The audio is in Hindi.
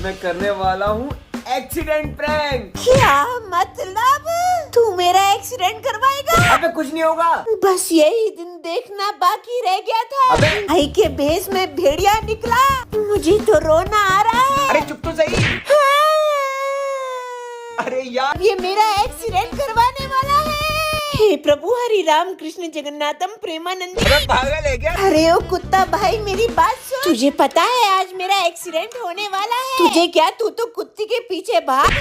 मैं करने वाला हूँ एक्सीडेंट प्रैंक। क्या मतलब? तू मेरा एक्सीडेंट करवाएगा? अबे कुछ नहीं होगा। बस यही दिन देखना बाकी रह गया था। अबे भाई के भेष में भेड़िया निकला। मुझे तो रोना आ रहा है। अरे चुप तो सही। अरे यार ये मेरा एक्सीडेंट करवाने वाला है। हे प्रभु हरि राम कृष्ण जगन्नाथम प्रेमानंद। अबे पागल है क्या? अरे ओ कुत्ता भाई मेरी बात सुन। तुझे पता है आज मेरा एक्सीडेंट होने वाला है। तुझे क्या, तू तो कुत्ते के पीछे भाग।